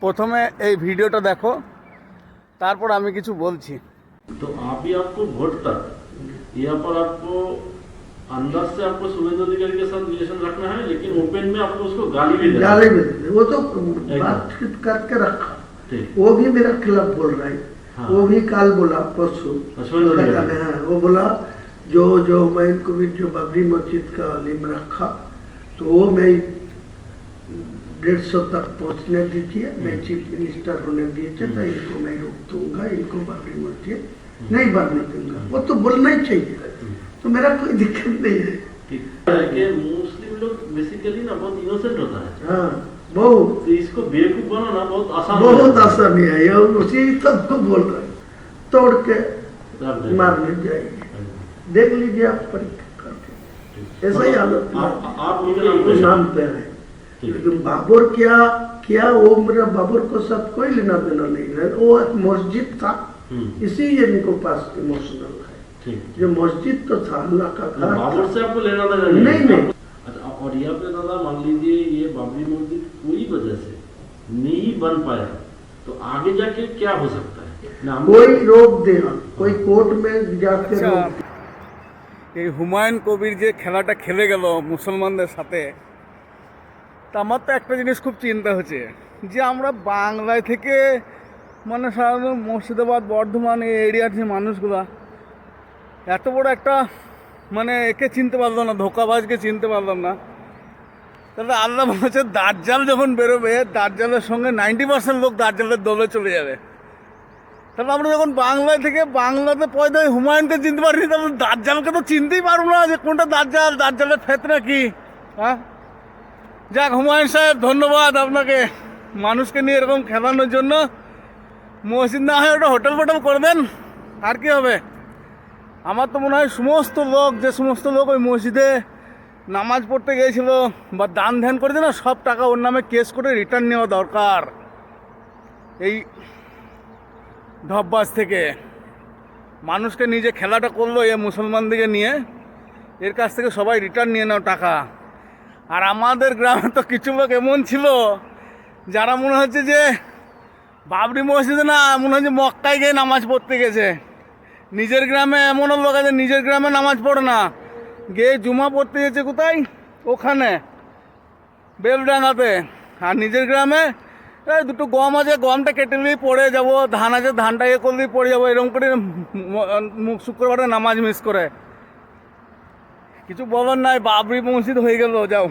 প্রথমে এই ভিডিওটা দেখো, তারপর আমি কিছু বলছি। तो आप ही आपको वोट तक यहाँ पर आपको अंदाज से आपको शुभेंदु अधिकारी के साथ रिलेशन रखना है, लेकिन ओपन में आपको उसको गाली भी देना है। गाली भी देते, वो तो बातचीत करके रखा। वो भी मेरा खिलाफ बोल रहा है। हाँ। वो भी काल बोला परसों, हाँ, वो बोला जो मैं इनको भी जो बाबरी मस्जिद का नियम रखा तो वो मैं 150 तक पहुंचने दीजिए, मैं चीफ मिनिस्टर होने दीजिए तो इनको मैं रोक दूंगा, इनको बाबरी मस्जिद नहीं बनने दूंगा। वो तो बोलना ही चाहिए, तो मेरा कोई दिक्कत नहीं है। मुस्लिम लोग बेसिकली ना बहुत इनोसेंट होता है। हाँ, बहुत। तो इसको बेवकूफ बनाना बहुत आसान, बहुत आसानी है। ये उसी सबको बोल रहे हैं, तोड़ के मारने जाएंगे। देख लीजिए आप परीक्षा करके, ऐसा ही हालत आप नाम पे है। लेकिन बाबर क्या वो मेरा बाबर को साथ कोई लेना देना नहीं है। वो एक मस्जिद था, इसी इनको पास इमोशनल है। जो मस्जिद तो था अल्लाह का घर, बाबर से आपको लेना देना नहीं। अच्छा, और यहाँ पे दादा मान लीजिए ये बाबरी मस्जिद कोई वजह से नहीं बन पाया तो आगे जाके क्या हो सकता है? कोई रोक देना, कोई कोर्ट में जाके रोक। এই হুমায়ুন কবির যে খেলাটা খেলে গেল মুসলমানদের সাথে, তা আমার তো একটা জিনিস খুব চিন্তা হচ্ছে যে আমরা বাংলায় থেকে মানে সাধারণত মুর্শিদাবাদ বর্ধমান এই এরিয়ার যে মানুষগুলা এত বড় একটা মানে একে চিনতে পারলাম না, ধোকাবাজকে চিনতে পারলাম না। তাহলে আল্লাহ বলেছে দাজ্জাল যখন বেরোবে, দাজ্জালের সঙ্গে 90% লোক দাজ্জালের দলে চলে যাবে। তাহলে আমরা যখন বাংলায় থেকে বাংলাতে পয়দা হুমায়ুনকে চিনতে পারিনি, তাহলে দাজ্জালকে তো চিনতেই পারবো না যে কোনটা দাজ্জাল, দাজ্জালের ফেতনা কি। হ্যাঁ, যাক হুমায়ুন সাহেব ধন্যবাদ আপনাকে মানুষকে নিয়ে এরকম খেলানোর জন্য। মসজিদ না হয় ওটা হোটেল ফোটেল করে দেন, আর কি হবে। আমার তো মনে হয় যে সমস্ত লোক ওই মসজিদে নামাজ পড়তে গিয়েছিল বা দান ধ্যান করেছে না, সব টাকা ওর নামে কেস করে রিটার্ন নেওয়া দরকার। এই ধব্বাস থেকে মানুষকে নিজে খেলাটা করলো এ মুসলমানদেরকে নিয়ে, এর কাছ থেকে সবাই রিটার্ন নিয়ে নাও টাকা। আর আমাদের গ্রামে তো কিছু লোক এমন ছিল যারা মনে হচ্ছে যে বাবরি মসজিদে না, মনে হচ্ছে মক্কায় গিয়ে নামাজ পড়তে গেছে। নিজের গ্রামে এমনও লোক আছে নিজের গ্রামে নামাজ পড়ে না, গিয়ে জুমা পড়তে গেছে কোথায়, ওখানে বেলডাঙ্গাতে। আর নিজের গ্রামে এই দুটো গম আছে, গমটা কেটে নিয়েই পড়ে যাবো, ধান আছে ধানটা ইয়ে করলেই পড়ে যাবো, এরকম করে শুক্রবারে নামাজ মিস করে। কিছু বলার নাই, বাবরি মসজিদ হয়ে গেল, যাও।